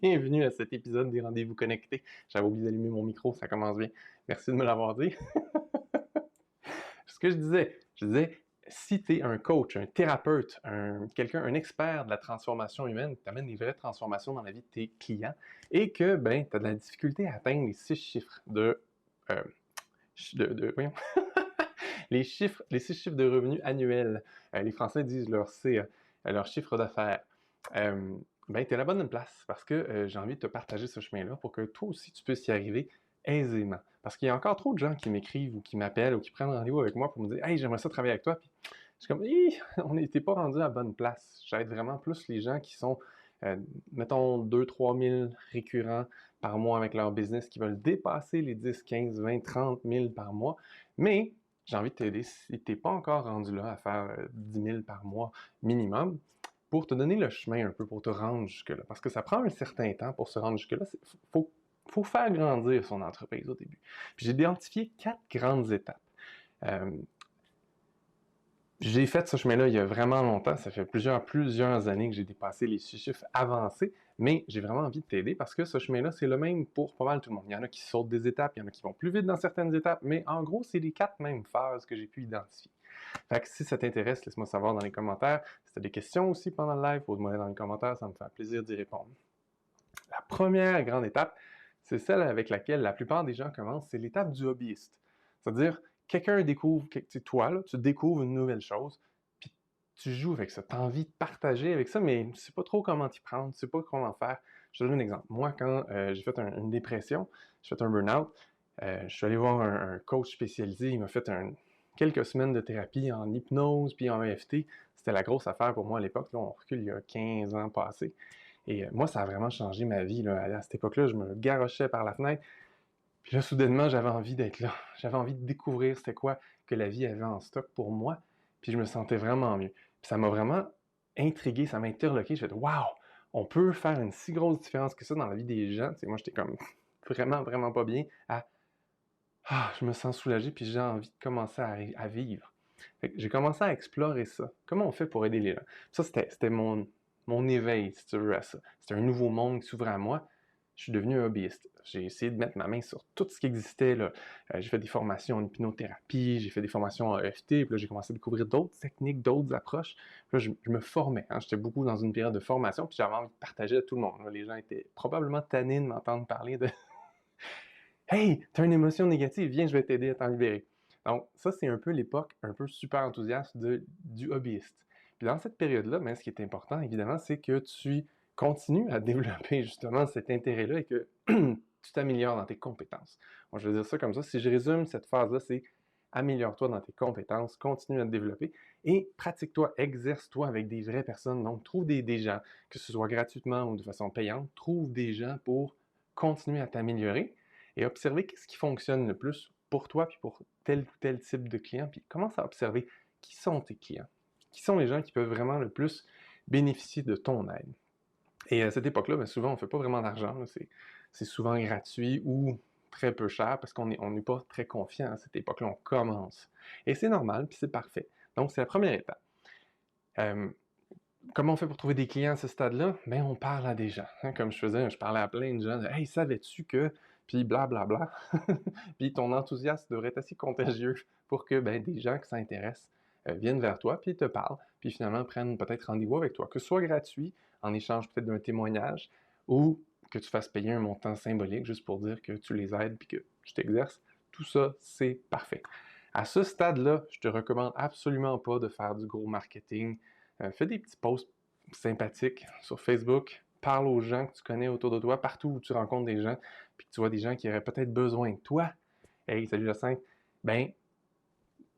Bienvenue à cet épisode des Rendez-vous connectés. J'avais oublié d'allumer mon micro, ça commence bien. Merci de me l'avoir dit. Ce que je disais, si tu es un coach, un thérapeute, un expert de la transformation humaine, tu amènes des vraies transformations dans la vie de tes clients et que ben, tu as de la difficulté à atteindre les 6 chiffres euh, voyons, les 6 chiffres de revenus annuels. Les Français disent leur C, leur chiffre d'affaires. Ben, tu es à la bonne place parce que j'ai envie de te partager ce chemin-là pour que toi aussi tu puisses y arriver aisément. Parce qu'il y a encore trop de gens qui m'écrivent ou qui m'appellent ou qui prennent rendez-vous avec moi pour me dire « Hey, j'aimerais ça travailler avec toi. » Puis je suis comme « On n'était pas rendu à la bonne place. » J'aide vraiment plus les gens qui sont, mettons, 2-3 000 récurrents par mois avec leur business, qui veulent dépasser les 10, 15, 20, 30 000 par mois. Mais j'ai envie de t'aider si tu n'es pas encore rendu là à faire 10 000 par mois minimum, pour te donner le chemin un peu, pour te rendre jusque-là. Parce que ça prend un certain temps pour se rendre jusque-là. Faut faire grandir son entreprise au début. Puis j'ai identifié 4 grandes étapes. J'ai fait ce chemin-là il y a vraiment longtemps. Ça fait plusieurs années que j'ai dépassé les 6 chiffres avancés, mais j'ai vraiment envie de t'aider parce que ce chemin-là, c'est le même pour pas mal tout le monde. Il y en a qui sautent des étapes, il y en a qui vont plus vite dans certaines étapes, mais en gros, c'est les 4 mêmes phases que j'ai pu identifier. Fait que si ça t'intéresse, laisse-moi savoir dans les commentaires. Si tu as des questions aussi pendant le live, pose-moi dans les commentaires, ça me fait plaisir d'y répondre. La première grande étape, c'est celle avec laquelle la plupart des gens commencent, c'est l'étape du hobbyiste. C'est-à-dire, quelqu'un découvre, toi, là, tu découvres une nouvelle chose, puis tu joues avec ça. Tu as envie de partager avec ça, mais tu ne sais pas trop comment t'y prendre, tu ne sais pas comment faire. Je te donne un exemple. Moi, quand j'ai fait une dépression, j'ai fait un burn-out, je suis allé voir un coach spécialisé, il m'a fait quelques semaines de thérapie en hypnose puis en EFT. C'était la grosse affaire pour moi à l'époque. Là, on recule il y a 15 ans passés. Et moi, ça a vraiment changé ma vie. Là. À cette époque-là, je me garochais par la fenêtre. Puis là, soudainement, j'avais envie d'être là. J'avais envie de découvrir c'était quoi que la vie avait en stock pour moi. Puis je me sentais vraiment mieux. Puis ça m'a vraiment intrigué, ça m'a interloqué. Je me suis dit, waouh, on peut faire une si grosse différence que ça dans la vie des gens. Tu sais, moi, j'étais comme vraiment pas bien. Je me sens soulagé, puis j'ai envie de commencer à vivre. Fait que j'ai commencé à explorer ça. Comment on fait pour aider les gens? Ça, c'était mon éveil, si tu veux, à ça. C'était un nouveau monde qui s'ouvrait à moi. Je suis devenu un hobbyiste. J'ai essayé de mettre ma main sur tout ce qui existait, là. J'ai fait des formations en hypnothérapie, j'ai fait des formations en EFT, puis là, j'ai commencé à découvrir d'autres techniques, d'autres approches. Puis là, je me formais. Hein. J'étais beaucoup dans une période de formation, puis j'avais envie de partager à tout le monde. Là, les gens étaient probablement tannés de m'entendre parler de Hey, t'as une émotion négative, viens, je vais t'aider à t'en libérer. Donc, ça, c'est un peu l'époque un peu super enthousiaste du hobbyiste. Puis dans cette période-là, ce qui est important, évidemment, c'est que tu continues à développer justement cet intérêt-là et que tu t'améliores dans tes compétences. Moi, je vais dire ça comme ça. Si je résume cette phase-là, c'est améliore-toi dans tes compétences, continue à te développer et pratique-toi, exerce-toi avec des vraies personnes. Donc, trouve des gens, que ce soit gratuitement ou de façon payante, trouve des gens pour continuer à t'améliorer et observer qu'est-ce qui fonctionne le plus pour toi puis pour tel ou tel type de client. Puis commence à observer qui sont tes clients, qui sont les gens qui peuvent vraiment le plus bénéficier de ton aide. Et à cette époque-là, souvent, on ne fait pas vraiment d'argent. C'est souvent gratuit ou très peu cher parce qu'on n'est pas très confiant à cette époque-là. On commence. Et c'est normal, puis c'est parfait. Donc, c'est la première étape. Comment on fait pour trouver des clients à ce stade-là? On parle à des gens. Hein, comme je parlais à plein de gens. « Hey, savais-tu que... » Puis blablabla. Puis ton enthousiasme devrait être assez contagieux pour que des gens qui s'intéressent viennent vers toi, puis te parlent, puis finalement prennent peut-être rendez-vous avec toi. Que ce soit gratuit, en échange peut-être d'un témoignage, ou que tu fasses payer un montant symbolique juste pour dire que tu les aides puis que tu t'exerces. Tout ça, c'est parfait. À ce stade-là, je te recommande absolument pas de faire du gros marketing. Fais des petits posts sympathiques sur Facebook, parle aux gens que tu connais autour de toi, partout où tu rencontres des gens, puis que tu vois des gens qui auraient peut-être besoin de toi. Hey, salut Jacinthe!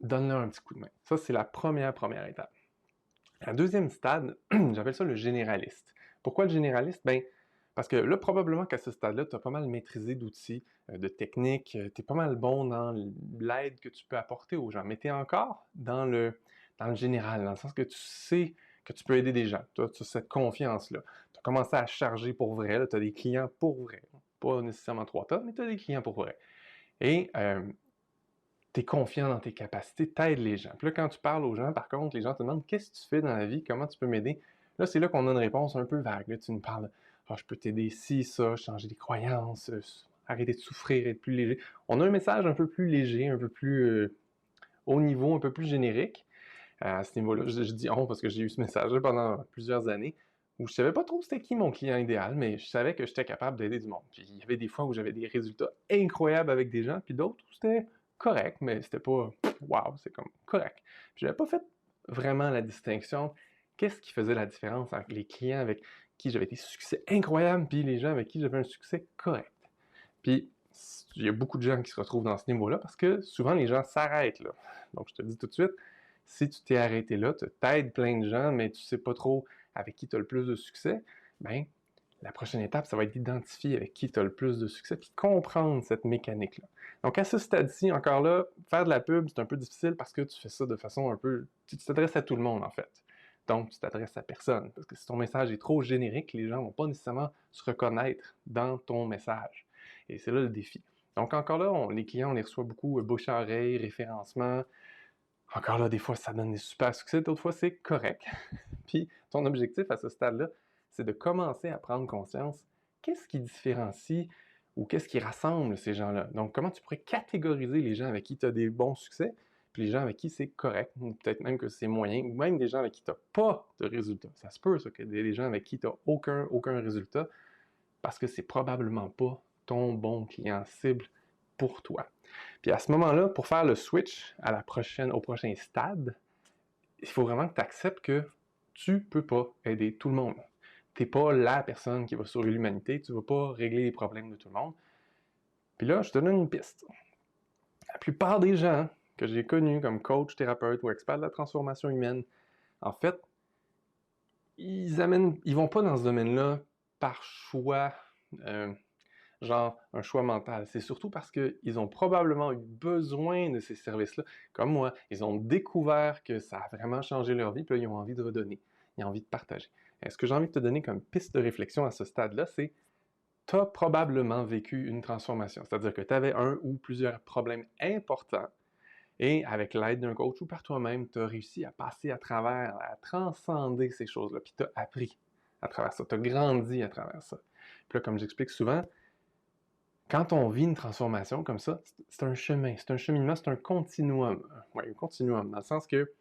Donne-leur un petit coup de main. Ça, c'est la première étape. La deuxième stade, j'appelle ça le généraliste. Pourquoi le généraliste? Parce que là, probablement qu'à ce stade-là, tu as pas mal maîtrisé d'outils, de techniques, tu es pas mal bon dans l'aide que tu peux apporter aux gens, mais tu es encore dans le général, dans le sens que tu sais que tu peux aider des gens. Tu as cette confiance-là. Tu as commencé à charger pour vrai, tu as des clients pour vrai. Pas nécessairement 3 tonnes, mais tu as des clients pour vrai. Et tu es confiant dans tes capacités, tu aides les gens. Puis là, quand tu parles aux gens, par contre, les gens te demandent « Qu'est-ce que tu fais dans la vie? Comment tu peux m'aider? » Là, c'est là qu'on a une réponse un peu vague. Là, tu nous parles « Ah, je peux t'aider ci, ça, changer des croyances, arrêter de souffrir, être plus léger. » On a un message un peu plus léger, un peu plus haut niveau, un peu plus générique. À ce niveau-là, je dis on parce que j'ai eu ce message-là pendant plusieurs années où je savais pas trop c'était qui mon client idéal, mais je savais que j'étais capable d'aider du monde. Puis il y avait des fois où j'avais des résultats incroyables avec des gens, puis d'autres où c'était correct, mais c'était pas wow, c'est comme correct. Puis j'avais pas fait vraiment la distinction. Qu'est-ce qui faisait la différence entre les clients avec qui j'avais des succès incroyables, puis les gens avec qui j'avais un succès correct? Puis il y a beaucoup de gens qui se retrouvent dans ce niveau-là parce que souvent les gens s'arrêtent là. Donc je te dis tout de suite, si tu t'es arrêté là, tu t'aides plein de gens, mais tu sais pas trop avec qui tu as le plus de succès, ben la prochaine étape, ça va être d'identifier avec qui tu as le plus de succès, puis comprendre cette mécanique-là. Donc à ce stade-ci, encore là, faire de la pub, c'est un peu difficile parce que tu fais ça de façon un peu... Tu t'adresses à tout le monde, en fait. Donc, tu t'adresses à personne. Parce que si ton message est trop générique, les gens vont pas nécessairement se reconnaître dans ton message. Et c'est là le défi. Donc, encore là, les clients, on les reçoit beaucoup bouche à oreille, référencement. Encore là, des fois, ça donne des super succès, d'autres fois, c'est correct. Puis, ton objectif à ce stade-là, c'est de commencer à prendre conscience qu'est-ce qui différencie ou qu'est-ce qui rassemble ces gens-là. Donc, comment tu pourrais catégoriser les gens avec qui tu as des bons succès, puis les gens avec qui c'est correct, ou peut-être même que c'est moyen, ou même des gens avec qui tu n'as pas de résultat. Ça se peut, ça, que des gens avec qui tu n'as aucun résultat, parce que c'est probablement pas ton bon client cible pour toi. Puis à ce moment-là, pour faire le switch au prochain stade, il faut vraiment que tu acceptes que tu peux pas aider tout le monde. Tu n'es pas la personne qui va sauver l'humanité, tu ne vas pas régler les problèmes de tout le monde. Puis là, je te donne une piste. La plupart des gens que j'ai connus comme coach, thérapeute ou expert de la transformation humaine, en fait, ils vont pas dans ce domaine-là par choix, genre un choix mental. C'est surtout parce qu'ils ont probablement eu besoin de ces services-là. Comme moi, ils ont découvert que ça a vraiment changé leur vie, puis là, ils ont envie de redonner, ils ont envie de partager. Et ce que j'ai envie de te donner comme piste de réflexion à ce stade-là, c'est tu as probablement vécu une transformation. C'est-à-dire que tu avais un ou plusieurs problèmes importants et avec l'aide d'un coach ou par toi-même, tu as réussi à passer à travers, à transcender ces choses-là, puis tu as appris à travers ça, tu as grandi à travers ça. Puis là, comme j'explique souvent, quand on vit une transformation comme ça, c'est un chemin, c'est un cheminement, c'est un continuum. Oui, un continuum, dans le sens que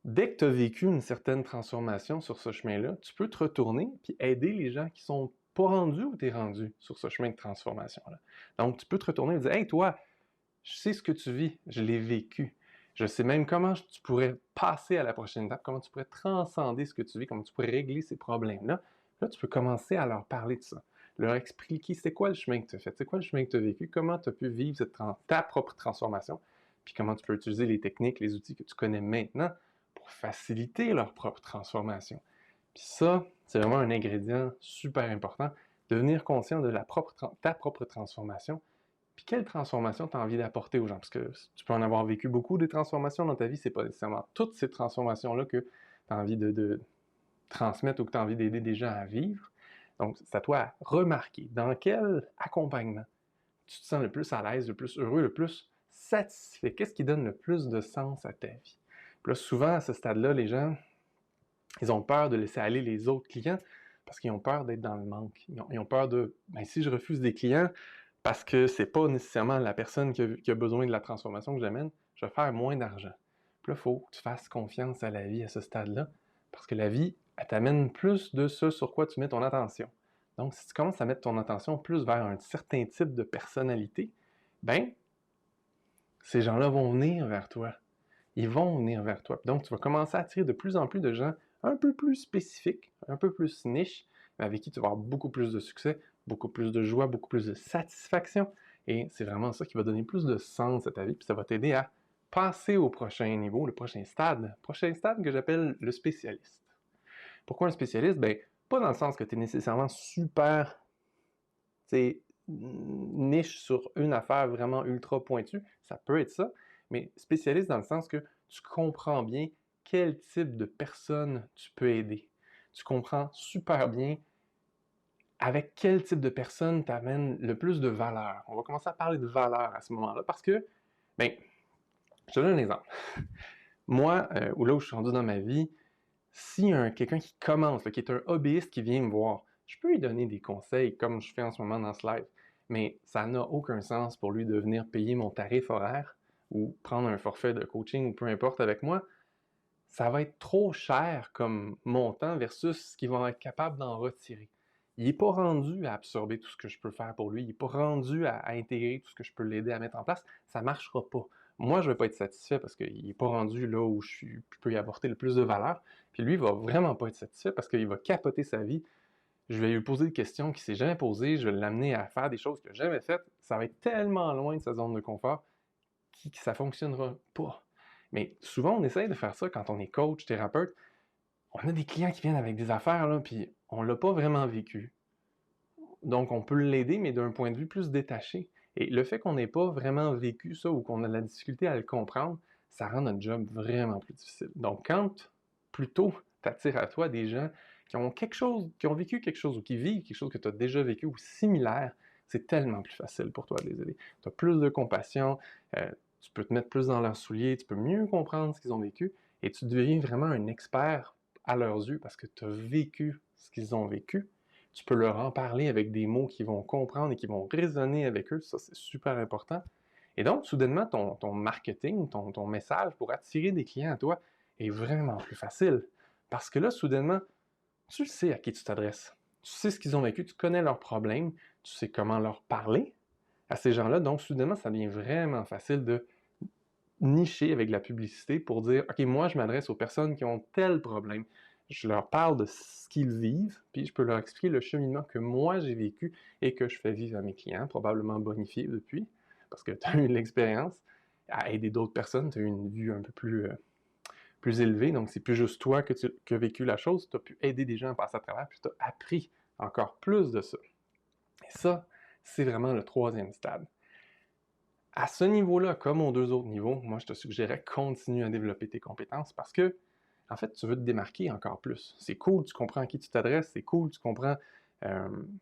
dès que tu as vécu une certaine transformation sur ce chemin-là, tu peux te retourner puis aider les gens qui sont pas rendus où tu es rendu sur ce chemin de transformation-là. Donc, tu peux te retourner et dire « Hey, toi, je sais ce que tu vis, je l'ai vécu. Je sais même comment tu pourrais passer à la prochaine étape, comment tu pourrais transcender ce que tu vis, comment tu pourrais régler ces problèmes-là. » Là, tu peux commencer à leur parler de ça, leur expliquer c'est quoi le chemin que tu as fait, c'est quoi le chemin que tu as vécu, comment tu as pu vivre ta propre transformation, puis comment tu peux utiliser les techniques, les outils que tu connais maintenant pour faciliter leur propre transformation. Puis ça, c'est vraiment un ingrédient super important, devenir conscient de ta propre transformation. Puis quelle transformation tu as envie d'apporter aux gens? Parce que tu peux en avoir vécu beaucoup de transformations dans ta vie, c'est pas nécessairement toutes ces transformations-là que tu as envie de transmettre ou que tu as envie d'aider des gens à vivre. Donc, c'est à toi à remarquer dans quel accompagnement tu te sens le plus à l'aise, le plus heureux, le plus satisfait. Qu'est-ce qui donne le plus de sens à ta vie? Puis là, souvent, à ce stade-là, les gens, ils ont peur de laisser aller les autres clients parce qu'ils ont peur d'être dans le manque. Ils ont peur de, ben, si je refuse des clients parce que c'est pas nécessairement la personne qui a besoin de la transformation que j'amène, je vais faire moins d'argent. Puis là, il faut que tu fasses confiance à la vie à ce stade-là parce que la vie, elle t'amène plus de ce sur quoi tu mets ton attention. Donc, si tu commences à mettre ton attention plus vers un certain type de personnalité, ben, ces gens-là vont venir vers toi. Ils vont venir vers toi. Donc, tu vas commencer à attirer de plus en plus de gens un peu plus spécifiques, un peu plus niche, mais avec qui tu vas avoir beaucoup plus de succès, beaucoup plus de joie, beaucoup plus de satisfaction. Et c'est vraiment ça qui va donner plus de sens à ta vie, puis ça va t'aider à passer au prochain niveau, le prochain stade que j'appelle le spécialiste. Pourquoi un spécialiste? Ben, pas dans le sens que tu es nécessairement super niche sur une affaire vraiment ultra pointue, ça peut être ça, mais spécialiste dans le sens que tu comprends bien quel type de personne tu peux aider. Tu comprends super bien avec quel type de personne t'amène le plus de valeur. On va commencer à parler de valeur à ce moment-là parce que, ben, je te donne un exemple. Moi, ou là où je suis rendu dans ma vie, si quelqu'un qui commence, là, qui est un hobbyiste qui vient me voir, je peux lui donner des conseils comme je fais en ce moment dans ce live, mais ça n'a aucun sens pour lui de venir payer mon tarif horaire ou prendre un forfait de coaching ou peu importe avec moi. Ça va être trop cher comme montant versus ce qu'ils vont être capables d'en retirer. Il n'est pas rendu à absorber tout ce que je peux faire pour lui. Il n'est pas rendu à intégrer tout ce que je peux l'aider à mettre en place. Ça ne marchera pas. Moi, je ne vais pas être satisfait parce qu'il n'est pas rendu là où je peux y apporter le plus de valeur. Puis lui, il ne va vraiment pas être satisfait parce qu'il va capoter sa vie. Je vais lui poser des questions qu'il ne s'est jamais posées. Je vais l'amener à faire des choses qu'il n'a jamais faites. Ça va être tellement loin de sa zone de confort que ça ne fonctionnera pas. Mais souvent, on essaye de faire ça quand on est coach, thérapeute. On a des clients qui viennent avec des affaires, là, puis on ne l'a pas vraiment vécu. Donc, on peut l'aider, mais d'un point de vue plus détaché. Et le fait qu'on n'ait pas vraiment vécu ça ou qu'on a de la difficulté à le comprendre, ça rend notre job vraiment plus difficile. Donc, quand plutôt tu attires à toi des gens qui ont quelque chose, qui ont vécu quelque chose ou qui vivent quelque chose que tu as déjà vécu ou similaire, c'est tellement plus facile pour toi de les aider. Tu as plus de compassion, tu peux te mettre plus dans leurs souliers, tu peux mieux comprendre ce qu'ils ont vécu et tu deviens vraiment un expert à leurs yeux parce que tu as vécu ce qu'ils ont vécu. Tu peux leur en parler avec des mots qu'ils vont comprendre et qui vont résonner avec eux. Ça, c'est super important. Et donc, soudainement, ton marketing, ton message pour attirer des clients à toi est vraiment plus facile. Parce que là, soudainement, tu sais à qui tu t'adresses. Tu sais ce qu'ils ont vécu, tu connais leurs problèmes, tu sais comment leur parler à ces gens-là. Donc, soudainement, ça devient vraiment facile de nicher avec la publicité pour dire, OK, moi, je m'adresse aux personnes qui ont tel problème. Je leur parle de ce qu'ils vivent, puis je peux leur expliquer le cheminement que moi, j'ai vécu et que je fais vivre à mes clients, probablement bonifié depuis, parce que tu as eu l'expérience à aider d'autres personnes, tu as eu une vue un peu plus élevée, donc c'est plus juste toi qui as vécu la chose, tu as pu aider des gens à passer à travers, puis tu as appris encore plus de ça. Et ça, c'est vraiment le troisième stade. À ce niveau-là, comme aux deux autres niveaux, moi, je te suggérerais continue à développer tes compétences parce que, en fait, tu veux te démarquer encore plus. C'est cool, tu comprends à qui tu t'adresses, c'est cool, tu comprends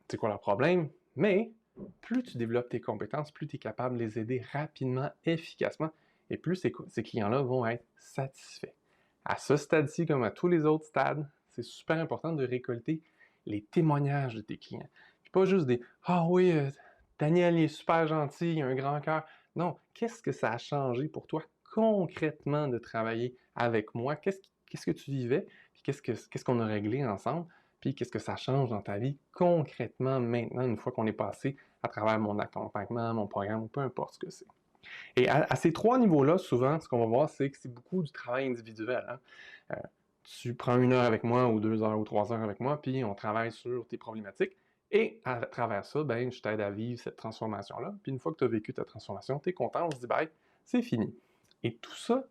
c'est quoi leur problème, mais plus tu développes tes compétences, plus tu es capable de les aider rapidement, efficacement, et plus ces clients-là vont être satisfaits. À ce stade-ci, comme à tous les autres stades, c'est super important de récolter les témoignages de tes clients. Puis pas juste des Ah oui, Daniel il est super gentil, il a un grand cœur. Non, qu'est-ce que ça a changé pour toi concrètement de travailler avec moi? Qu'est-ce que tu vivais? Puis qu'est-ce qu'on a réglé ensemble? Puis qu'est-ce que ça change dans ta vie concrètement maintenant, une fois qu'on est passé à travers mon accompagnement, mon programme, ou peu importe ce que c'est. Et à ces trois niveaux-là, souvent, ce qu'on va voir, c'est que c'est beaucoup du travail individuel. Hein? Tu prends 1 heure avec moi ou 2 heures ou 3 heures avec moi, puis on travaille sur tes problématiques. Et à travers ça, ben, je t'aide à vivre cette transformation-là. Puis une fois que tu as vécu ta transformation, tu es content, on se dit, ben, c'est fini. Et tout ça,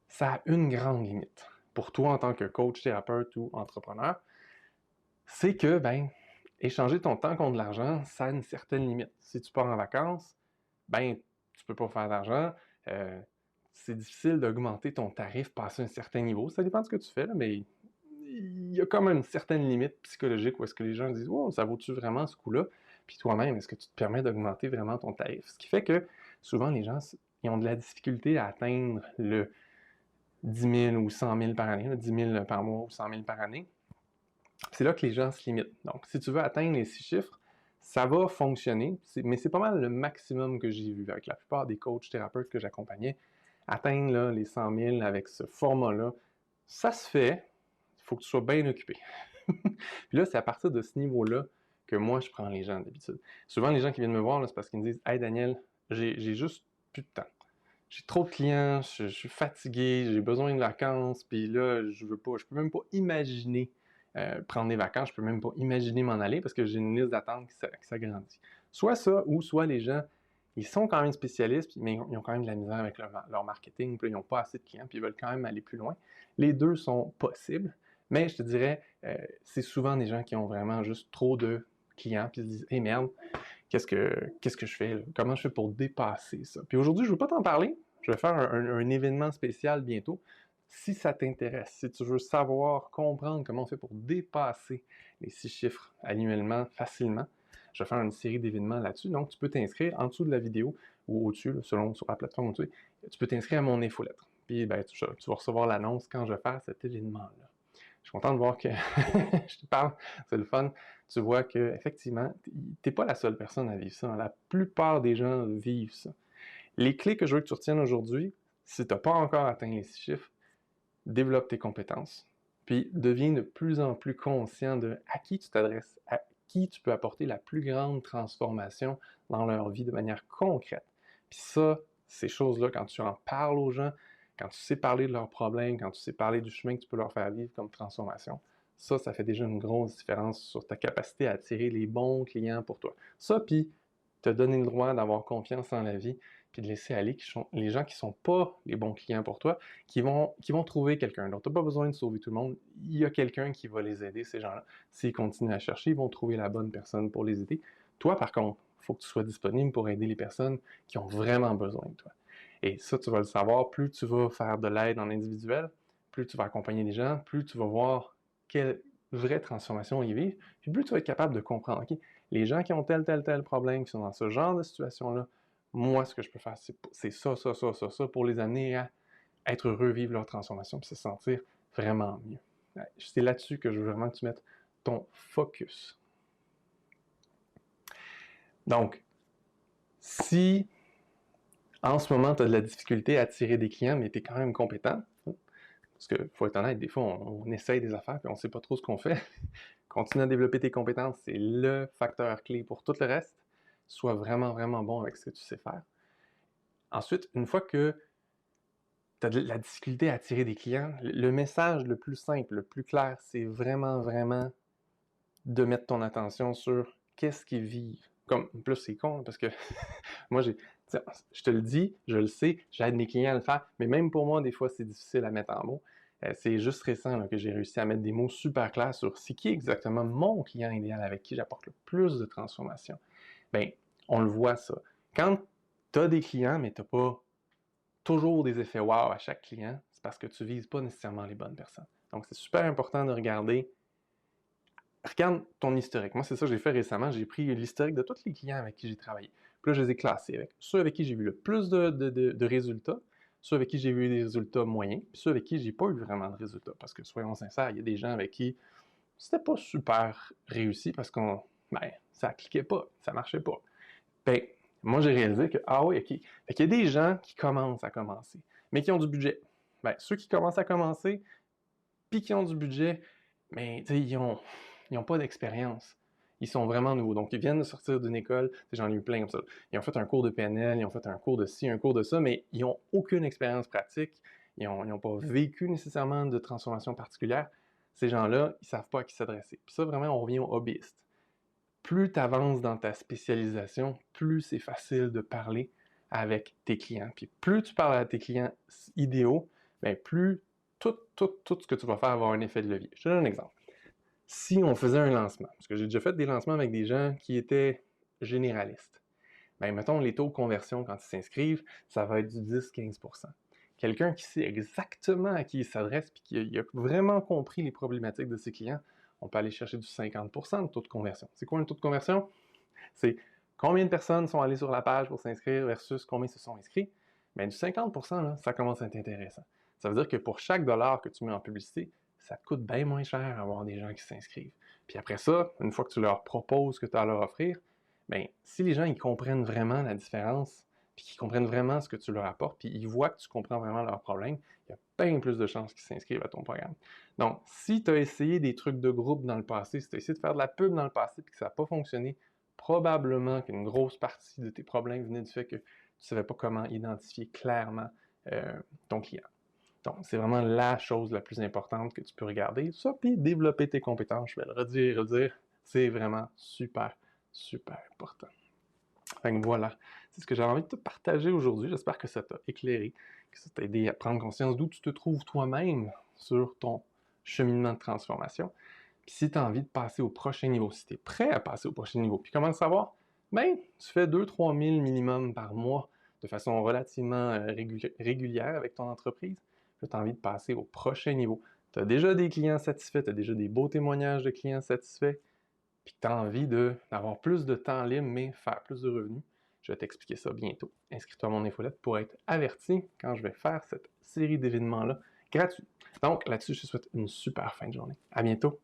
ça a une grande limite. Pour toi en tant que coach, thérapeute ou entrepreneur, c'est que, ben, échanger ton temps contre de l'argent, ça a une certaine limite. Si tu pars en vacances, ben, tu peux pas faire d'argent. C'est difficile d'augmenter ton tarif passé un certain niveau. Ça dépend de ce que tu fais, là, mais il y a quand même une certaine limite psychologique où est-ce que les gens disent wow, ça vaut-tu vraiment ce coût-là? Puis toi-même, est-ce que tu te permets d'augmenter vraiment ton tarif? Ce qui fait que souvent, les gens ils ont de la difficulté à atteindre le 10 000 ou 100 000 par année, 10 000 par mois ou 100 000 par année. C'est là que les gens se limitent. Donc, si tu veux atteindre les 6 chiffres, ça va fonctionner, mais c'est pas mal le maximum que j'ai vu avec la plupart des coachs thérapeutes que j'accompagnais. Atteindre là, les 100 000 avec ce format-là, ça se fait, il faut que tu sois bien occupé. Puis là, c'est à partir de ce niveau-là que moi, je prends les gens d'habitude. Souvent, les gens qui viennent me voir, c'est parce qu'ils me disent « Hey Daniel, j'ai juste plus de temps. J'ai trop de clients, je suis fatigué, j'ai besoin de vacances, puis là, je peux même pas imaginer prendre des vacances, je peux même pas imaginer m'en aller parce que j'ai une liste d'attente qui s'agrandit. » Soit ça, ou soit les gens, ils sont quand même spécialistes, mais ils ont quand même de la misère avec leur marketing, puis ils n'ont pas assez de clients, puis ils veulent quand même aller plus loin. Les deux sont possibles, mais je te dirais, c'est souvent des gens qui ont vraiment juste trop de clients, puis ils se disent « Hey merde, qu'est-ce que je fais? Là? Comment je fais pour dépasser ça? » Puis aujourd'hui, je ne veux pas t'en parler, je vais faire un événement spécial bientôt. Si ça t'intéresse, si tu veux savoir, comprendre comment on fait pour dépasser les 6 chiffres annuellement facilement, je vais faire une série d'événements là-dessus. Donc, tu peux t'inscrire en dessous de la vidéo ou au-dessus, là, selon sur la plateforme au-dessus. Tu peux t'inscrire à mon infolettre. Puis, ben, tu vas recevoir l'annonce quand je vais faire cet événement-là. Je suis content de voir que je te parle, c'est le fun. tu vois qu'effectivement, tu n'es pas la seule personne à vivre ça. La plupart des gens vivent ça. Les clés que je veux que tu retiennes aujourd'hui, si tu n'as pas encore atteint les 6 chiffres, développe tes compétences, puis deviens de plus en plus conscient de à qui tu t'adresses, à qui tu peux apporter la plus grande transformation dans leur vie de manière concrète. Puis ça, ces choses-là, quand tu en parles aux gens, quand tu sais parler de leurs problèmes, quand tu sais parler du chemin que tu peux leur faire vivre comme transformation, ça fait déjà une grosse différence sur ta capacité à attirer les bons clients pour toi. Ça, puis te donner le droit d'avoir confiance en la vie, puis de laisser aller les gens qui ne sont pas les bons clients pour toi, qui vont trouver quelqu'un d'autre. Tu n'as pas besoin de sauver tout le monde. Il y a quelqu'un qui va les aider, ces gens-là. S'ils continuent à chercher, ils vont trouver la bonne personne pour les aider. Toi, par contre, il faut que tu sois disponible pour aider les personnes qui ont vraiment besoin de toi. Et ça, tu vas le savoir, plus tu vas faire de l'aide en individuel, plus tu vas accompagner les gens, plus tu vas voir quelle vraie transformation ils vivent, puis plus tu vas être capable de comprendre, OK, les gens qui ont tel problème, qui sont dans ce genre de situation-là, moi, ce que je peux faire, c'est ça, pour les amener à être heureux, vivre leur transformation, puis se sentir vraiment mieux. C'est là-dessus que je veux vraiment que tu mettes ton focus. Donc, si en ce moment, tu as de la difficulté à attirer des clients, mais tu es quand même compétent, parce qu'il faut être honnête, des fois, on essaye des affaires et on ne sait pas trop ce qu'on fait. Continue à développer tes compétences, c'est le facteur clé pour tout le reste. Sois vraiment, vraiment bon avec ce que tu sais faire. Ensuite, une fois que tu as de la difficulté à attirer des clients, le message le plus simple, le plus clair, c'est vraiment, vraiment de mettre ton attention sur qu'est-ce qu'ils vivent. Comme, plus c'est con, parce que moi, je te le dis, je le sais, j'aide mes clients à le faire, mais même pour moi, des fois, c'est difficile à mettre en mots. C'est juste récent là, que j'ai réussi à mettre des mots super clairs sur c'est qui exactement mon client idéal avec qui j'apporte le plus de transformation. Bien, on le voit ça. Quand tu as des clients, mais tu n'as pas toujours des effets wow à chaque client, c'est parce que tu ne vises pas nécessairement les bonnes personnes. Donc, c'est super important de regarde ton historique. Moi, c'est ça que j'ai fait récemment. J'ai pris l'historique de tous les clients avec qui j'ai travaillé. Puis là, je les ai classés avec ceux avec qui j'ai vu le plus de résultats, ceux avec qui j'ai vu des résultats moyens, puis ceux avec qui j'ai pas eu vraiment de résultats. Parce que, soyons sincères, il y a des gens avec qui c'était pas super réussi parce ça cliquait pas, ça marchait pas. Ben, moi, j'ai réalisé que, ah oui, OK. Fait qu'il y a des gens qui commencent à commencer, mais qui ont du budget. Ben, ceux qui commencent à commencer, puis qui ont du budget, mais ils n'ont pas d'expérience. Ils sont vraiment nouveaux. Donc, ils viennent de sortir d'une école. J'en ai eu plein comme ça. Ils ont fait un cours de PNL, ils ont fait un cours de ci, un cours de ça, mais ils n'ont aucune expérience pratique. Ils n'ont pas vécu nécessairement de transformation particulière. Ces gens-là, ils ne savent pas à qui s'adresser. Puis ça, vraiment, on revient aux hobbyistes. Plus tu avances dans ta spécialisation, plus c'est facile de parler avec tes clients. Puis plus tu parles à tes clients idéaux, bien plus tout ce que tu vas faire va avoir un effet de levier. Je te donne un exemple. Si on faisait un lancement, parce que j'ai déjà fait des lancements avec des gens qui étaient généralistes, bien, mettons les taux de conversion quand ils s'inscrivent, ça va être du 10-15%. Quelqu'un qui sait exactement à qui il s'adresse et qui a vraiment compris les problématiques de ses clients, on peut aller chercher du 50% de taux de conversion. C'est quoi un taux de conversion? C'est combien de personnes sont allées sur la page pour s'inscrire versus combien se sont inscrits. Bien, du 50%, là, ça commence à être intéressant. Ça veut dire que pour chaque dollar que tu mets en publicité, ça te coûte bien moins cher avoir des gens qui s'inscrivent. Puis après ça, une fois que tu leur proposes ce que tu as à leur offrir, bien, si les gens ils comprennent vraiment la différence, puis qu'ils comprennent vraiment ce que tu leur apportes, puis ils voient que tu comprends vraiment leurs problèmes, il y a bien plus de chances qu'ils s'inscrivent à ton programme. Donc, si tu as essayé des trucs de groupe dans le passé, si tu as essayé de faire de la pub dans le passé et que ça n'a pas fonctionné, probablement qu'une grosse partie de tes problèmes venait du fait que tu ne savais pas comment identifier clairement ton client. Donc, c'est vraiment la chose la plus importante que tu peux regarder. Ça, puis développer tes compétences, je vais le redire, c'est vraiment super, super important. Fait que voilà, c'est ce que j'avais envie de te partager aujourd'hui. J'espère que ça t'a éclairé, que ça t'a aidé à prendre conscience d'où tu te trouves toi-même sur ton cheminement de transformation. Puis si tu as envie de passer au prochain niveau, si tu es prêt à passer au prochain niveau, puis comment le savoir? Ben, tu fais 2-3 000 minimum par mois de façon relativement régulière avec ton entreprise. Tu as envie de passer au prochain niveau. Tu as déjà des clients satisfaits, tu as déjà des beaux témoignages de clients satisfaits, puis tu as envie d'avoir plus de temps libre, mais faire plus de revenus. Je vais t'expliquer ça bientôt. Inscris-toi à mon infolette pour être averti quand je vais faire cette série d'événements-là gratuits. Donc, là-dessus, je te souhaite une super fin de journée. À bientôt!